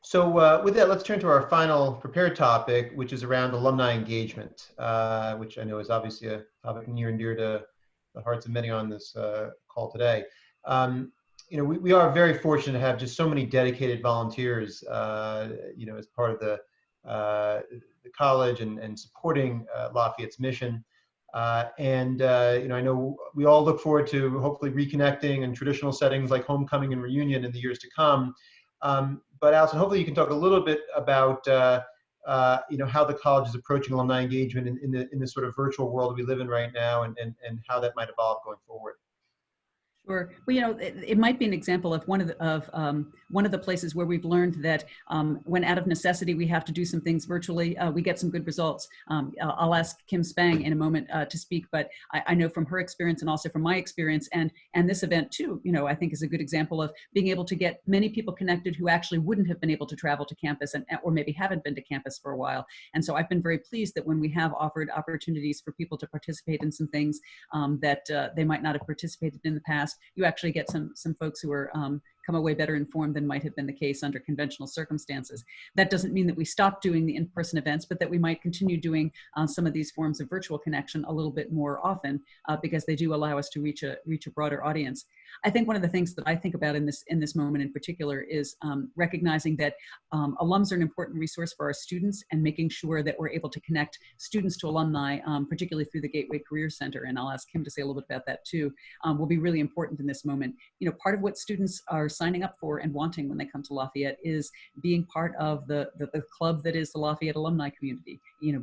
So with that, let's turn to our final prepared topic, which is around alumni engagement, which I know is obviously a topic near and dear to the hearts of many on this call today. Um, we are very fortunate to have just so many dedicated volunteers, as part of the college and supporting Lafayette's mission. I know we all look forward to hopefully reconnecting in traditional settings like homecoming and reunion in the years to come. But Alison, hopefully you can talk a little bit about how the college is approaching alumni engagement in the sort of virtual world we live in right now, and how that might evolve going forward. Sure. Well, it might be an example of one of the places where we've learned that when out of necessity we have to do some things virtually, we get some good results. I'll ask Kim Spang in a moment to speak, but I know from her experience and also from my experience, and this event too, I think is a good example of being able to get many people connected who actually wouldn't have been able to travel to campus or maybe haven't been to campus for a while. And so I've been very pleased that when we have offered opportunities for people to participate in some things that they might not have participated in the past, you actually get some folks who are come away better informed than might have been the case under conventional circumstances. That doesn't mean that we stop doing the in-person events, but that we might continue doing some of these forms of virtual connection a little bit more often because they do allow us to reach a broader audience. I think one of the things that I think about in this moment in particular is recognizing that alums are an important resource for our students, and making sure that we're able to connect students to alumni, particularly through the Gateway Career Center, and I'll ask Kim to say a little bit about that too, will be really important in this moment. Part of what students are signing up for and wanting when they come to Lafayette is being part of the club that is the Lafayette alumni community.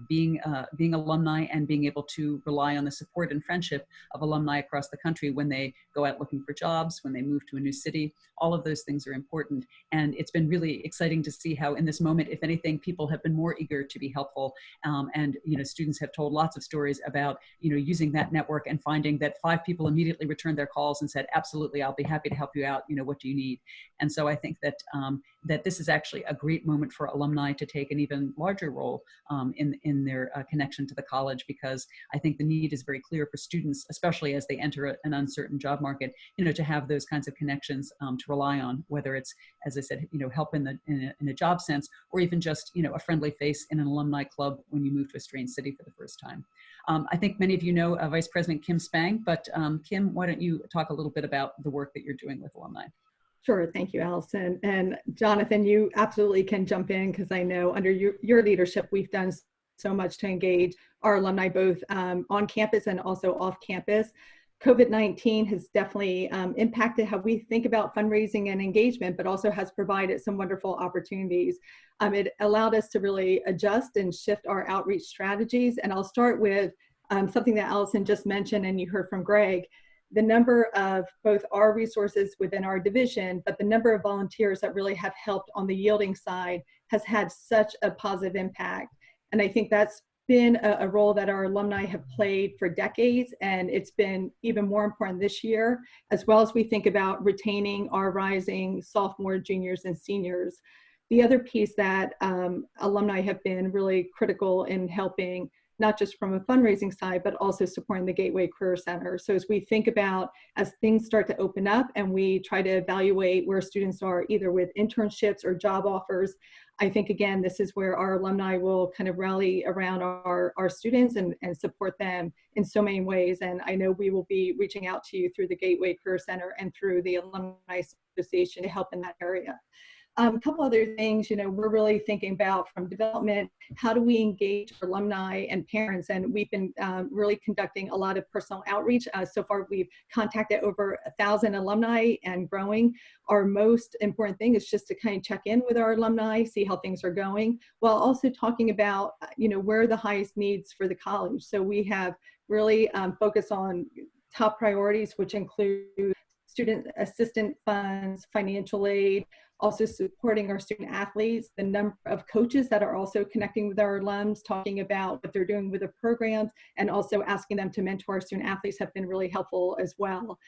Being alumni and being able to rely on the support and friendship of alumni across the country when they go out looking for jobs, when they move to a new city. All of those things are important. And it's been really exciting to see how in this moment, if anything, people have been more eager to be helpful. And students have told lots of stories about using that network and finding that 5 people immediately returned their calls and said, absolutely, I'll be happy to help you out. What do you need? And so I think that that this is actually a great moment for alumni to take an even larger role in their connection to the college, because I think the need is very clear for students, especially as they enter an uncertain job market, to have those kinds of connections to rely on, whether it's, as I said, help in a job sense, or even just, a friendly face in an alumni club when you move to a strange city for the first time. I think many of you know Vice President Kim Spang, but Kim, why don't you talk a little bit about the work that you're doing with alumni? Sure. Thank you, Alison. And Jonathan, you absolutely can jump in, because I know under your leadership, we've done so much to engage our alumni, both on campus and also off campus. COVID-19 has definitely impacted how we think about fundraising and engagement, but also has provided some wonderful opportunities. It allowed us to really adjust and shift our outreach strategies. And I'll start with something that Alison just mentioned, and you heard from Greg. The number of both our resources within our division, but the number of volunteers that really have helped on the yielding side has had such a positive impact. And I think that's been a role that our alumni have played for decades, and it's been even more important this year, as well as we think about retaining our rising sophomore, juniors, and seniors. The other piece that alumni have been really critical in helping, not just from a fundraising side, but also supporting the Gateway Career Center. So as we think about, as things start to open up and we try to evaluate where students are either with internships or job offers, I think, again, this is where our alumni will kind of rally around our students and support them in so many ways. And I know we will be reaching out to you through the Gateway Career Center and through the Alumni Association to help in that area. A couple other things, we're really thinking about from development, how do we engage alumni and parents? And we've been really conducting a lot of personal outreach. So far, we've contacted over 1,000 alumni and growing. Our most important thing is just to kind of check in with our alumni, see how things are going, while also talking about, where are the highest needs for the college. So we have really focused on top priorities, which include student assistance funds, financial aid, also supporting our student athletes, the number of coaches that are also connecting with our alums, talking about what they're doing with the programs, and also asking them to mentor our student athletes have been really helpful as well.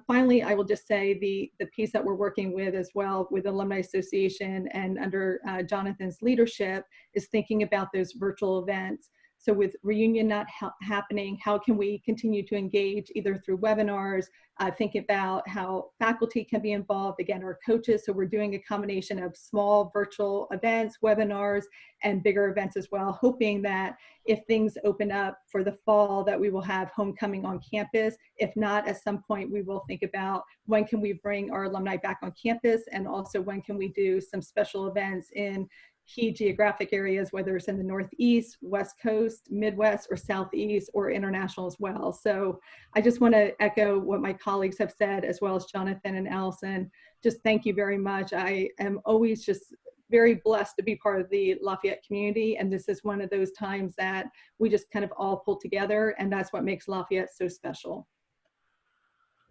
Finally, I will just say the piece that we're working with as well with the Alumni Association and under Jonathan's leadership is thinking about those virtual events. So with reunion not happening, how can we continue to engage either through webinars, think about how faculty can be involved, again, our coaches. So we're doing a combination of small virtual events, webinars, and bigger events as well, hoping that if things open up for the fall, that we will have homecoming on campus. If not, at some point, we will think about when can we bring our alumni back on campus, and also when can we do some special events in key geographic areas, whether it's in the Northeast, West Coast, Midwest, or Southeast, or international as well. So I just want to echo what my colleagues have said, as well as Jonathan and Allison. Just thank you very much. I am always just very blessed to be part of the Lafayette community. And this is one of those times that we just kind of all pull together. And that's what makes Lafayette so special.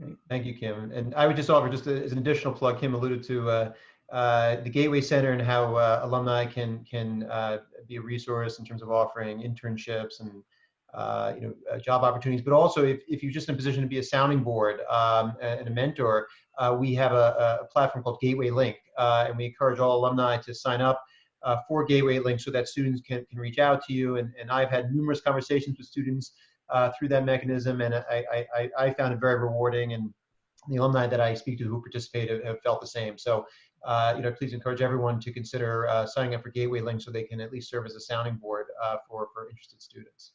Great. Thank you, Kim. And I would just offer, just as an additional plug, Kim alluded to the Gateway Center and how alumni can be a resource in terms of offering internships and job opportunities. But also, if you're just in a position to be a sounding board and a mentor, we have a platform called Gateway Link, and we encourage all alumni to sign up for Gateway Link so that students can reach out to you. And I've had numerous conversations with students through that mechanism, and I found it very rewarding. And the alumni that I speak to who participate have felt the same. So, please encourage everyone to consider signing up for Gateway Link so they can at least serve as a sounding board for interested students.